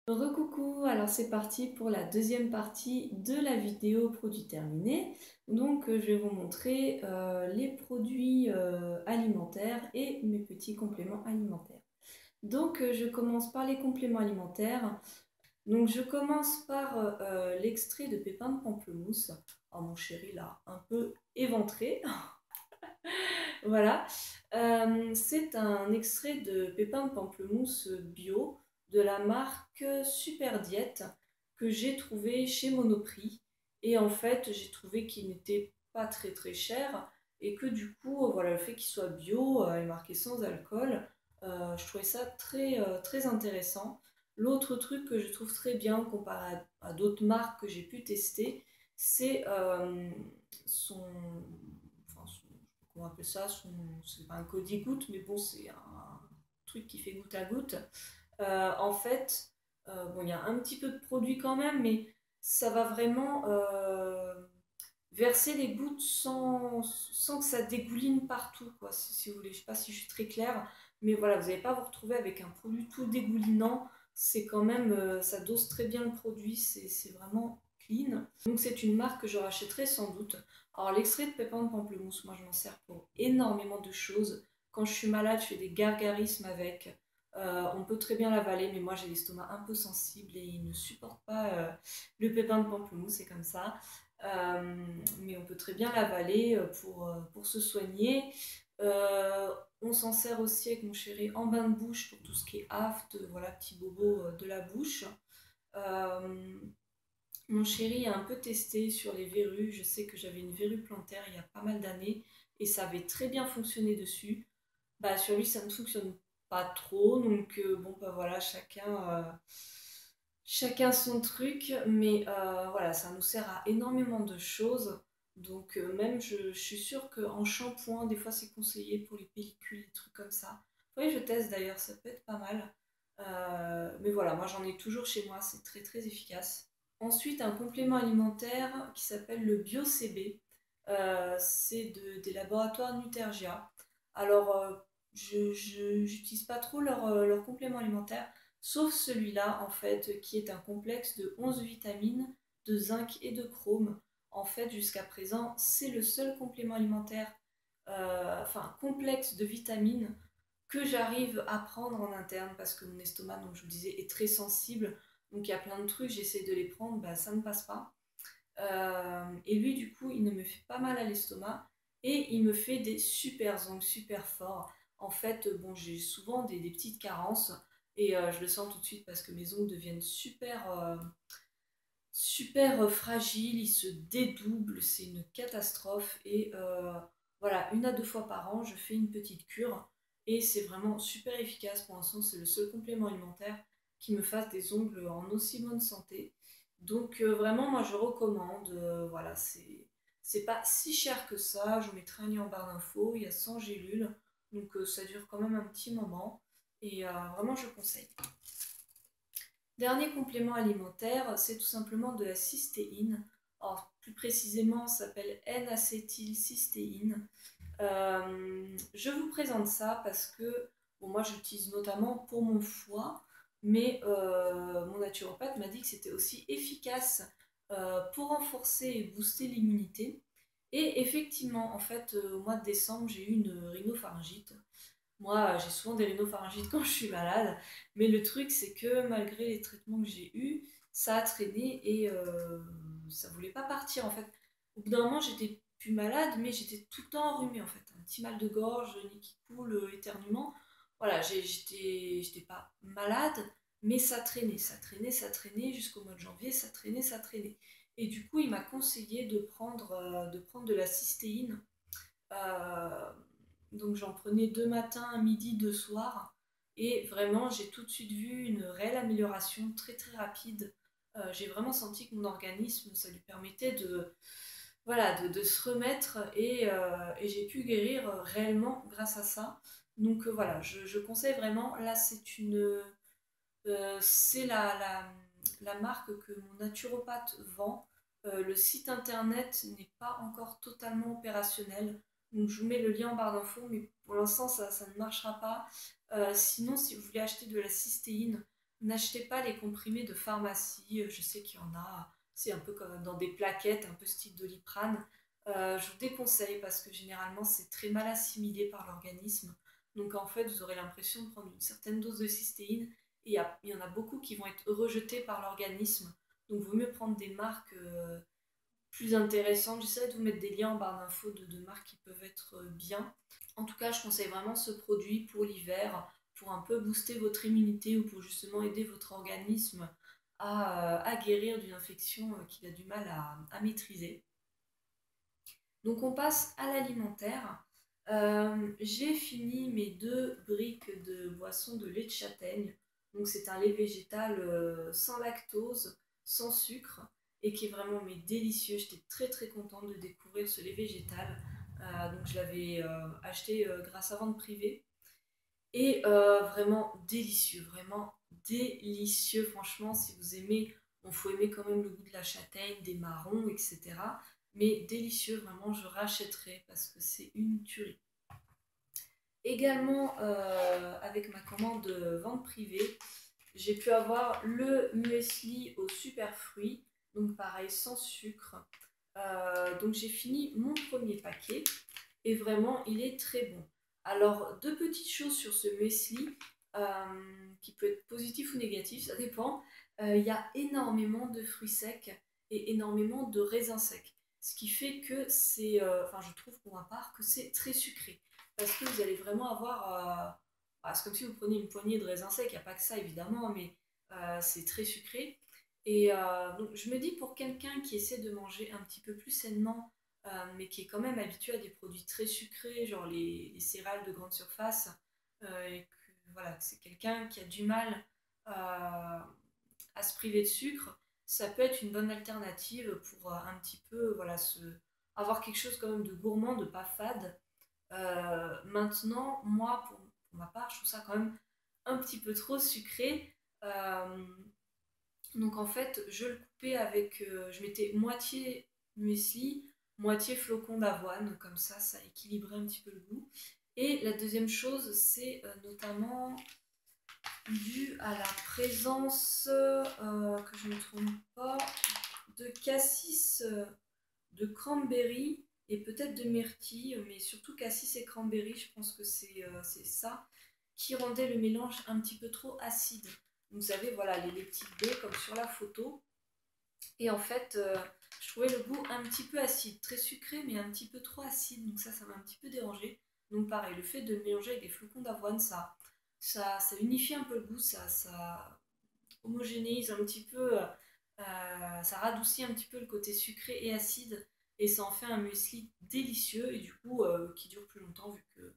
Recoucou, alors c'est parti pour la deuxième partie de la vidéo produits terminés. Donc je vais vous montrer les produits alimentaires et mes petits compléments alimentaires. Donc je commence par les compléments alimentaires. Donc je commence par l'extrait de pépins de pamplemousse. Oh mon chéri là, un peu éventré. Voilà. C'est un extrait de pépins de pamplemousse bio de la marque Super Diète que j'ai trouvé chez Monoprix. Et en fait, j'ai trouvé qu'il n'était pas très très cher et que du coup, voilà, le fait qu'il soit bio et marqué sans alcool, je trouvais ça très intéressant. L'autre truc que je trouve très bien comparé à d'autres marques que j'ai pu tester, c'est son, enfin, on appelle ça, c'est pas un codi-goutte, mais bon, c'est un truc qui fait goutte à goutte. En fait, bon, il y a un petit peu de produit quand même, mais ça va vraiment verser les gouttes sans que ça dégouline partout, quoi, si vous voulez. Je sais pas si je suis très claire, mais voilà, vous n'allez pas vous retrouver avec un produit tout dégoulinant. C'est quand même, ça dose très bien le produit, c'est vraiment clean. Donc c'est une marque que je rachèterai sans doute. Alors l'extrait de pépins de pamplemousse, moi je m'en sers pour énormément de choses. Quand je suis malade, je fais des gargarismes avec. On peut très bien l'avaler, mais moi j'ai l'estomac un peu sensible et il ne supporte pas le pépin de pamplemousse, c'est comme ça. Euh, mais on peut très bien l'avaler pour se soigner. Euh, on s'en sert aussi avec mon chéri en bain de bouche pour tout ce qui est aft, voilà, petit bobo de la bouche. Euh, Mon chéri a un peu testé sur les verrues. Je sais que j'avais une verrue plantaire il y a pas mal d'années et ça avait très bien fonctionné dessus. Bah, sur lui, ça ne fonctionne pas trop. Donc, bon, bah voilà, chacun son truc. Mais voilà, ça nous sert à énormément de choses. Donc, même, je suis sûre qu'en shampoing, des fois, c'est conseillé pour les pellicules, des trucs comme ça. Oui, je teste d'ailleurs, ça peut être pas mal. Mais voilà, moi, j'en ai toujours chez moi. C'est très efficace. Ensuite, un complément alimentaire qui s'appelle le BioCB. C'est des laboratoires Nutergia. Alors, je n'utilise pas trop leur complément alimentaire, sauf celui-là, en fait, qui est un complexe de 11 vitamines, de zinc et de chrome. En fait, jusqu'à présent, c'est le seul complément alimentaire, enfin, complexe de vitamines que j'arrive à prendre en interne parce que mon estomac, donc je vous disais, est très sensible. Donc il y a plein de trucs, j'essaie de les prendre, bah, ça ne passe pas. Et lui, du coup, il ne me fait pas mal à l'estomac et il me fait des super ongles super forts. En fait, bon, j'ai souvent des petites carences et je le sens tout de suite parce que mes ongles deviennent super fragiles, ils se dédoublent, c'est une catastrophe. Et voilà, une à deux fois par an, je fais une petite cure et c'est vraiment super efficace. Pour l'instant, c'est le seul complément alimentaire qui me fasse des ongles en aussi bonne santé. Donc vraiment, moi je recommande. Voilà, c'est pas si cher que ça. Je vous mettrai un lien en barre d'infos. Il y a 100 gélules, donc ça dure quand même un petit moment. Et vraiment, je conseille. Dernier complément alimentaire, c'est tout simplement de la cystéine. Alors, plus précisément, ça s'appelle N-acétylcystéine. Je vous présente ça parce que bon, moi j'utilise notamment pour mon foie, mais mon naturopathe m'a dit que c'était aussi efficace pour renforcer et booster l'immunité. Et effectivement, en fait, au mois de décembre, j'ai eu une rhinopharyngite. Moi, j'ai souvent des rhinopharyngites quand je suis malade, mais le truc, c'est que malgré les traitements que j'ai eus, ça a traîné et ça voulait pas partir en fait. Au bout d'un moment, j'étais plus malade, mais j'étais tout le temps enrhumée en fait. Un petit mal de gorge, le nez qui coule, éternuement. Voilà, j'étais pas malade, mais ça traînait jusqu'au mois de janvier, ça traînait. Et du coup, il m'a conseillé de prendre de la cystéine. Euh, donc j'en prenais deux matins, midi, deux soirs. Et vraiment, j'ai tout de suite vu une réelle amélioration très rapide. J'ai vraiment senti que mon organisme, ça lui permettait voilà, de se remettre et j'ai pu guérir réellement grâce à ça. Donc voilà, je conseille vraiment. Là, c'est la marque que mon naturopathe vend. Le site internet n'est pas encore totalement opérationnel. Donc je vous mets le lien en barre d'infos, mais pour l'instant ça ne marchera pas. Sinon, si vous voulez acheter de la cystéine, N'achetez pas les comprimés de pharmacie, je sais qu'il y en a, c'est un peu comme dans des plaquettes, un peu style Doliprane. Je vous déconseille parce que généralement c'est très mal assimilé par l'organisme. Donc en fait, vous aurez l'impression de prendre une certaine dose de cystéine et il y en a beaucoup qui vont être rejetés par l'organisme. Donc il vaut mieux prendre des marques plus intéressantes. J'essaie de vous mettre des liens en barre d'infos de marques qui peuvent être bien. En tout cas, je conseille vraiment ce produit pour l'hiver, pour un peu booster votre immunité ou pour justement aider votre organisme à guérir d'une infection qu'il a du mal à maîtriser. Donc on passe à l'alimentaire. J'ai fini mes 2 briques de boisson de lait de châtaigne. Donc c'est un lait végétal sans lactose, sans sucre et qui est vraiment mais délicieux. J'étais très très contente de découvrir ce lait végétal. Donc je l'avais acheté grâce à vente privée et vraiment délicieux, vraiment délicieux. Franchement, si vous aimez, il faut aimer quand même le goût de la châtaigne, des marrons, etc. Mais délicieux, vraiment, je rachèterai parce que c'est une tuerie. Également, avec ma commande de vente privée, j'ai pu avoir le muesli aux super fruits, donc pareil, sans sucre. Donc j'ai fini mon premier paquet et vraiment il est très bon. Alors 2 petites choses sur ce muesli qui peut être positif ou négatif, ça dépend. Il y a énormément de fruits secs et énormément de raisins secs. Ce qui fait que c'est, enfin je trouve pour ma part que c'est très sucré. Parce que vous allez vraiment avoir, c'est comme si vous preniez une poignée de raisins secs, il n'y a pas que ça évidemment, mais c'est très sucré. Et donc je me dis pour quelqu'un qui essaie de manger un petit peu plus sainement, mais qui est quand même habitué à des produits très sucrés, genre les céréales de grande surface, et que voilà, que c'est quelqu'un qui a du mal à se priver de sucre, ça peut être une bonne alternative pour un petit peu voilà, avoir quelque chose quand même de gourmand, de pas fade. Maintenant, moi, pour ma part, je trouve ça quand même un petit peu trop sucré. Euh, donc en fait, je le coupais avec, je mettais moitié muesli, moitié flocon d'avoine, comme ça équilibrait un petit peu le goût. Et la deuxième chose, c'est notamment dû à la présence, que je ne me trompe pas, de cassis, de cranberry et peut-être de myrtille, mais surtout cassis et cranberry, je pense que c'est ça qui rendait le mélange un petit peu trop acide. Vous savez, voilà, les petites baies comme sur la photo. Et en fait, je trouvais le goût un petit peu acide, très sucré, mais un petit peu trop acide. Donc ça m'a un petit peu dérangé. Donc pareil, le fait de le mélanger avec des flocons d'avoine, ça unifie un peu le goût, ça homogénéise un petit peu, ça radoucit un petit peu le côté sucré et acide. Et ça en fait un muesli délicieux et du coup qui dure plus longtemps vu que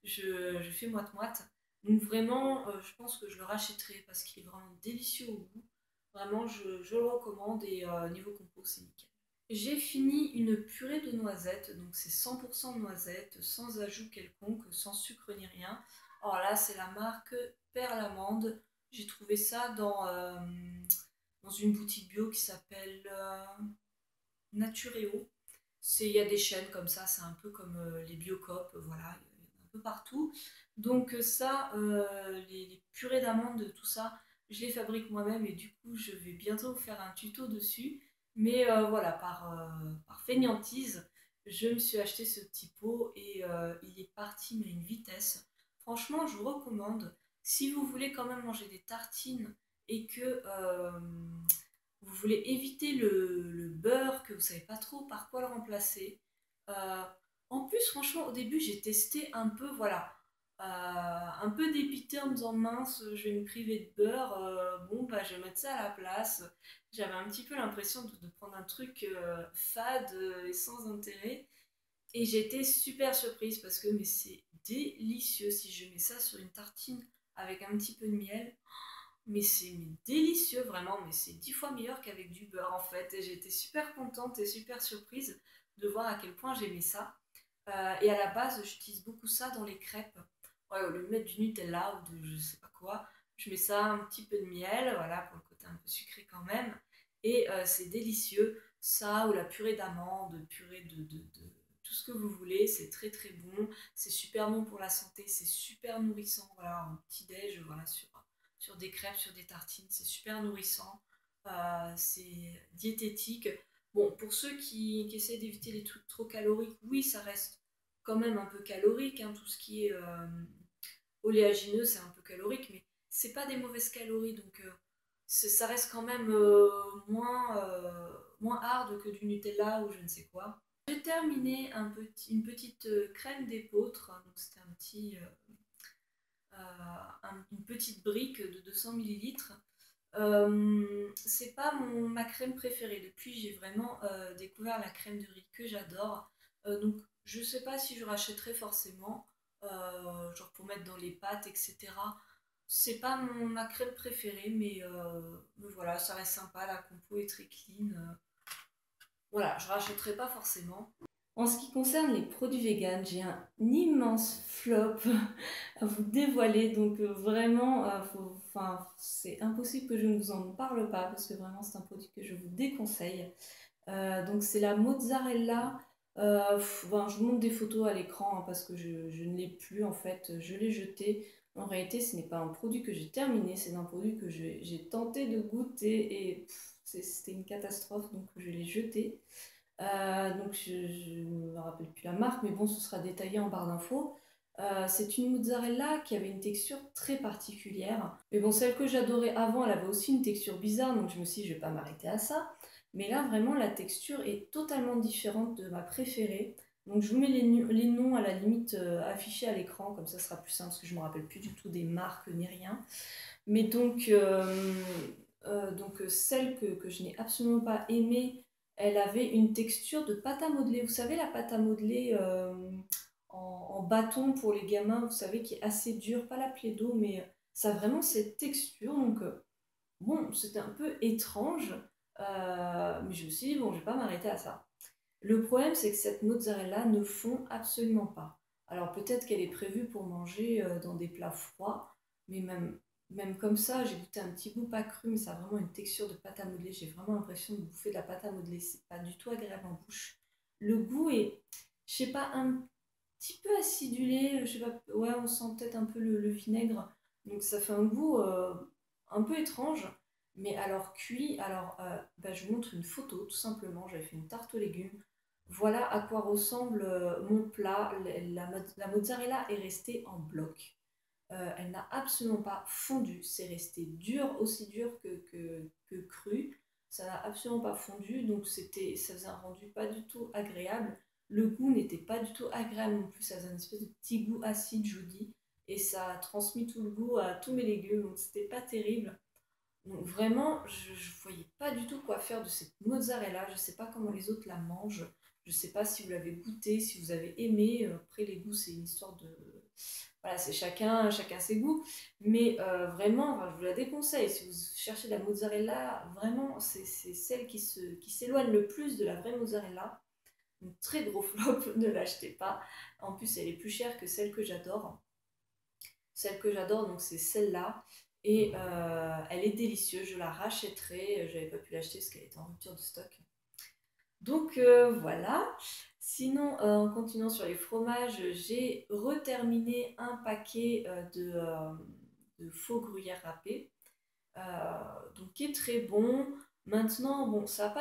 je fais moite-moite. Donc vraiment, je pense que je le rachèterai parce qu'il est vraiment délicieux au goût. Vraiment, je le recommande et niveau compo, c'est nickel. J'ai fini une purée de noisettes, donc c'est 100% noisettes, sans ajout quelconque, sans sucre ni rien. Alors là, c'est la marque Perlamande. J'ai trouvé ça dans une boutique bio qui s'appelle Natureo. Il y a des chaînes comme ça, c'est un peu comme les Biocop, voilà, il y en a un peu partout. Donc ça, les purées d'amandes, tout ça, je les fabrique moi-même et du coup, je vais bientôt vous faire un tuto dessus. Mais voilà, par fainéantise, je me suis acheté ce petit pot et il est parti, mais à une vitesse. Franchement, je vous recommande, si vous voulez quand même manger des tartines et que vous voulez éviter le beurre, que vous savez pas trop par quoi le remplacer. Euh, En plus, franchement, au début, j'ai testé un peu, voilà, un peu dépité en me disant mince, je vais me priver de beurre, bon, bah, je vais mettre ça à la place. J'avais un petit peu l'impression de prendre un truc fade et sans intérêt. Et j'ai été super surprise parce que mais c'est délicieux si je mets ça sur une tartine avec un petit peu de miel. Mais c'est délicieux vraiment, mais c'est 10 fois meilleur qu'avec du beurre en fait. Et j'étais super contente et super surprise de voir à quel point j'aimais ça. Et à la base, j'utilise beaucoup ça dans les crêpes. Ouais, au lieu de mettre du Nutella ou de je sais pas quoi, je mets ça un petit peu de miel, voilà, pour le côté un peu sucré quand même. Et c'est délicieux. Ça ou la purée d'amande, purée de tout ce que vous voulez, c'est très très bon. C'est super bon pour la santé, c'est super nourrissant, voilà, en petit-déj, voilà, sur des crêpes, sur des tartines. C'est super nourrissant, c'est diététique. Bon, pour ceux qui essaient d'éviter les trucs trop caloriques, oui, ça reste quand même un peu calorique, hein, tout ce qui est oléagineux, c'est un peu calorique, mais c'est pas des mauvaises calories, donc ça reste quand même moins hard que du Nutella ou je ne sais quoi. J'ai terminé une petite crème d'épeautre, donc c'était une petite brique de 200 millilitres. C'est pas ma crème préférée. Depuis, j'ai vraiment découvert la crème de riz que j'adore. Donc, je sais pas si je rachèterai forcément, genre pour mettre dans les pâtes, etc. C'est pas ma crème préférée, mais voilà, ça reste sympa. La compo est très clean. Voilà, je rachèterai pas forcément. En ce qui concerne les produits véganes, j'ai un immense flop à vous dévoiler. Donc vraiment, enfin, c'est impossible que je ne vous en parle pas parce que vraiment c'est un produit que je vous déconseille. Donc c'est la mozzarella. Ben, je vous montre des photos à l'écran hein, parce que je ne l'ai plus en fait. Je l'ai jeté. En réalité, ce n'est pas un produit que j'ai terminé, c'est un produit que j'ai tenté de goûter et c'était une catastrophe donc je l'ai jeté. Donc je ne me rappelle plus la marque, mais bon, ce sera détaillé en barre d'infos. C'est une mozzarella qui avait une texture très particulière. Mais bon, celle que j'adorais avant, elle avait aussi une texture bizarre, donc je me suis dit, je vais pas m'arrêter à ça. Mais là, vraiment, la texture est totalement différente de ma préférée. Donc je vous mets les noms à la limite affichés à l'écran, comme ça sera plus simple, parce que je ne me rappelle plus du tout des marques ni rien. Mais donc celle que je n'ai absolument pas aimée, elle avait une texture de pâte à modeler. Vous savez, la pâte à modeler en bâton pour les gamins, vous savez, qui est assez dure, pas la Play-Doh, mais ça a vraiment cette texture. Donc, bon, c'était un peu étrange, mais je me suis dit, bon, je vais pas m'arrêter à ça. Le problème, c'est que cette mozzarella ne fond absolument pas. Alors peut-être qu'elle est prévue pour manger dans des plats froids, mais même comme ça, j'ai goûté un petit bout pas cru, mais ça a vraiment une texture de pâte à modeler. J'ai vraiment l'impression de bouffer de la pâte à modeler. C'est pas du tout agréable en bouche. Le goût est, je sais pas, un petit peu acidulé. Je sais pas, ouais, on sent peut-être un peu le vinaigre. Donc ça fait un goût un peu étrange. Mais alors cuit, alors bah, je vous montre une photo tout simplement. J'avais fait une tarte aux légumes. Voilà à quoi ressemble mon plat. La mozzarella est restée en bloc. Elle n'a absolument pas fondu. C'est resté dur, aussi dur que cru. Ça n'a absolument pas fondu, donc ça faisait un rendu pas du tout agréable. Le goût n'était pas du tout agréable non plus. Ça faisait un espèce de petit goût acide, je vous dis. Et ça a transmis tout le goût à tous mes légumes, donc c'était pas terrible. Donc vraiment, je ne voyais pas du tout quoi faire de cette mozzarella. Je ne sais pas comment les autres la mangent. Je ne sais pas si vous l'avez goûté, si vous avez aimé. Après, les goûts, c'est une histoire de... Voilà, c'est chacun ses goûts. Mais vraiment, enfin, je vous la déconseille. Si vous cherchez la mozzarella, vraiment, c'est celle qui s'éloigne le plus de la vraie mozzarella. Donc, très gros flop, ne l'achetez pas. En plus, elle est plus chère que celle que j'adore. Celle que j'adore, donc c'est celle-là. Et elle est délicieuse, je la rachèterai. J'avais pas pu l'acheter parce qu'elle était en rupture de stock. Donc voilà. Sinon, en continuant sur les fromages, j'ai reterminé un paquet de faux gruyère râpés, donc qui est très bon. Maintenant, bon, ça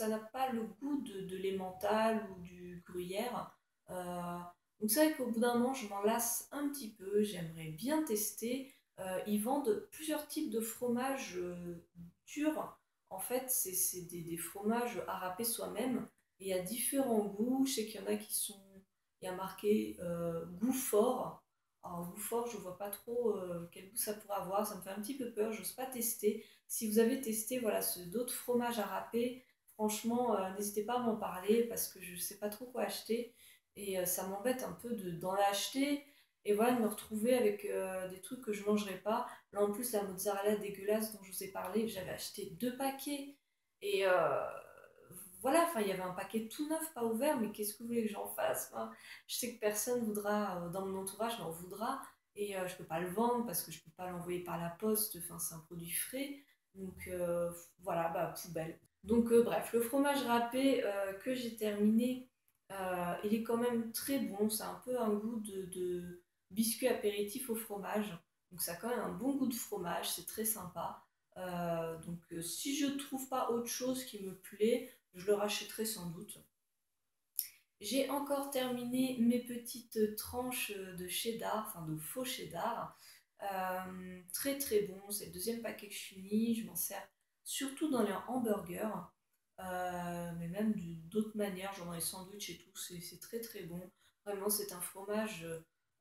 n'a pas le goût de l'emmental ou du gruyère. Donc c'est vrai qu'au bout d'un moment, je m'en lasse un petit peu. J'aimerais bien tester. Ils vendent plusieurs types de fromages durs. En fait, c'est des fromages à râper soi-même. Et il y a différents goûts. Je sais qu'il y en a qui sont... Il y a marqué goût fort. Alors, goût fort, je vois pas trop quel goût ça pourrait avoir. Ça me fait un petit peu peur. J'ose pas tester. Si vous avez testé voilà, d'autres fromages à râper, franchement, n'hésitez pas à m'en parler parce que je sais pas trop quoi acheter. Et ça m'embête un peu d'en acheter et voilà, de me retrouver avec des trucs que je mangerai pas. Là, en plus, la mozzarella dégueulasse dont je vous ai parlé, j'avais acheté 2 paquets. Et voilà, enfin, il y avait un paquet tout neuf, pas ouvert, mais qu'est-ce que vous voulez que j'en fasse? Enfin, je sais que personne voudra, dans mon entourage, m'en voudra. Et je peux pas le vendre parce que je peux pas l'envoyer par la poste. Enfin, c'est un produit frais. Donc voilà, bah, poubelle. Donc bref, le fromage râpé que j'ai terminé, il est quand même très bon. C'est un peu un goût de biscuit apéritif au fromage. Donc ça a quand même un bon goût de fromage, c'est très sympa. Si je ne trouve pas autre chose qui me plaît, je le rachèterai sans doute. J'ai encore terminé mes petites tranches de cheddar, enfin de faux cheddar. Très très bon, c'est le deuxième paquet que je finis. Je m'en sers surtout dans les hamburgers, mais même d'autres manières, genre dans les sandwichs et tout, c'est très très bon. Vraiment, c'est un fromage,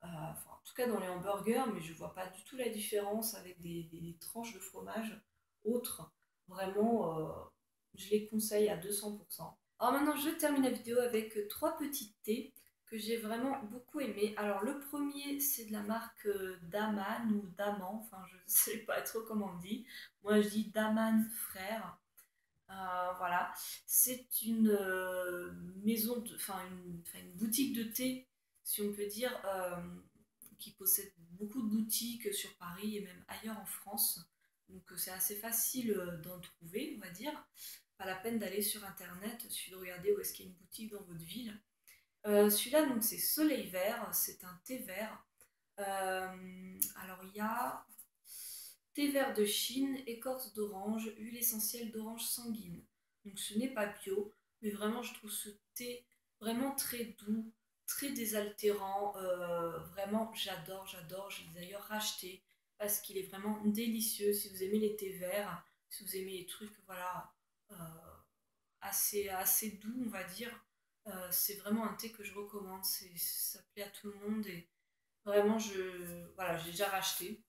enfin, en tout cas dans les hamburgers, mais je vois pas du tout la différence avec des tranches de fromage autres. Vraiment, je les conseille à 200%. Alors maintenant, je termine la vidéo avec trois petits thés que j'ai vraiment beaucoup aimé. Alors le premier, c'est de la marque Daman ou Daman, enfin je ne sais pas trop comment on dit. Moi je dis Daman Frère. Voilà, c'est une maison, enfin une boutique de thé, si on peut dire, qui possède beaucoup de boutiques sur Paris et même ailleurs en France. Donc c'est assez facile d'en trouver, on va dire. Pas la peine d'aller sur internet, il suffit de regarder où est-ce qu'il y a une boutique dans votre ville. Celui-là, donc c'est Soleil Vert, c'est un thé vert. Alors il y a thé vert de Chine, écorce d'orange, huile essentielle d'orange sanguine. Donc ce n'est pas bio, mais vraiment je trouve ce thé vraiment très doux, très désaltérant. Vraiment j'adore, j'adore. Je l'ai d'ailleurs racheté parce qu'il est vraiment délicieux. Si vous aimez les thés verts, si vous aimez les trucs, voilà, euh, assez doux, on va dire, c'est vraiment un thé que je recommande. Ça plaît à tout le monde et vraiment voilà, j'ai déjà racheté.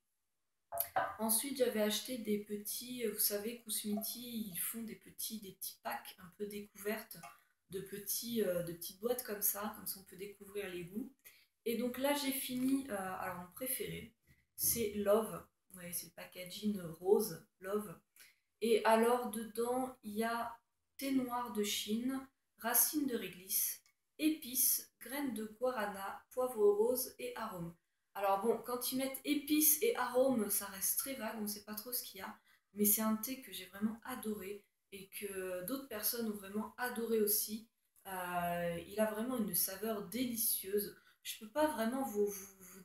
Ensuite, j'avais acheté des petits, vous savez, Kousmiti, ils font des petits packs un peu découvertes de petites boîtes comme ça on peut découvrir les goûts. Et donc là, j'ai fini, alors mon préféré, c'est Love. Ouais, c'est le packaging rose, Love. Et alors, dedans, il y a thé noir de Chine, racines de réglisse, épices, graines de guarana, poivre rose et arômes. Alors bon, quand ils mettent épices et arômes, ça reste très vague, on ne sait pas trop ce qu'il y a, mais c'est un thé que j'ai vraiment adoré et que d'autres personnes ont vraiment adoré aussi. Il a vraiment une saveur délicieuse. Je ne peux pas vraiment vous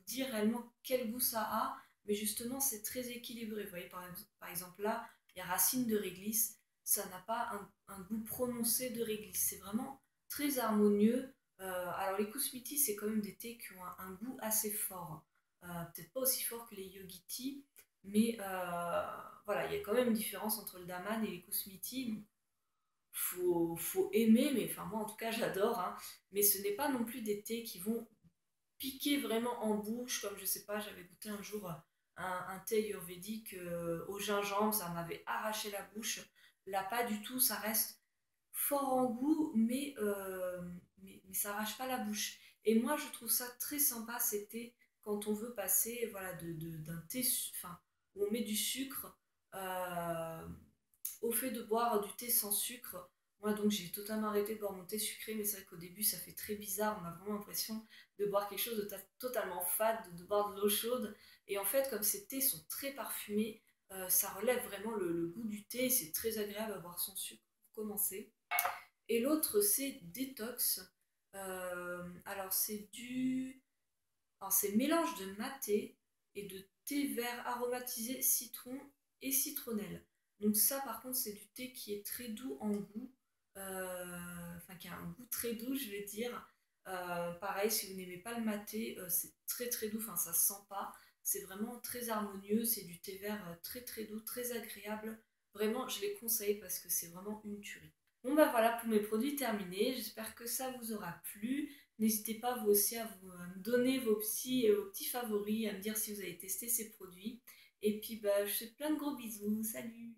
dire réellement quel goût ça a, mais justement c'est très équilibré. Vous voyez, par exemple là, les racines de réglisse, ça n'a pas un goût prononcé de réglisse. C'est vraiment très harmonieux. Alors les Kousmiti, c'est quand même des thés qui ont un goût assez fort. Peut-être pas aussi fort que les Yogi, mais voilà, il y a quand même une différence entre le Daman et les Kousmiti. Faut aimer, mais enfin moi en tout cas j'adore, hein. Mais ce n'est pas non plus des thés qui vont piquer vraiment en bouche, comme je sais pas, j'avais goûté un jour un thé ayurvédique au gingembre, ça m'avait arraché la bouche. Là, pas du tout, ça reste fort en goût, mais ça arrache pas la bouche. Et moi, je trouve ça très sympa, ces thés, quand on veut passer voilà, d'un thé, enfin, où on met du sucre euh, au fait de boire du thé sans sucre. Moi, donc, j'ai totalement arrêté de boire mon thé sucré, mais c'est vrai qu'au début, ça fait très bizarre. On a vraiment l'impression de boire quelque chose de totalement fade, de boire de l'eau chaude. Et en fait, comme ces thés sont très parfumés, ça relève vraiment le goût du thé. C'est très agréable à boire sans sucre pour commencer. Et l'autre, c'est Détox. Alors, c'est mélange de maté et de thé vert aromatisé citron et citronnelle. Donc ça, par contre, c'est du thé qui est très doux en goût. Enfin, qui a un goût très doux, je vais dire. Pareil, si vous n'aimez pas le maté, c'est très très doux, enfin ça se sent pas. C'est vraiment très harmonieux, c'est du thé vert très très doux, très agréable. Vraiment, je les conseille parce que c'est vraiment une tuerie. Bon bah voilà pour mes produits terminés, j'espère que ça vous aura plu. N'hésitez pas vous aussi à me donner vos petits favoris, à me dire si vous avez testé ces produits. Et puis bah je vous fais plein de gros bisous, salut!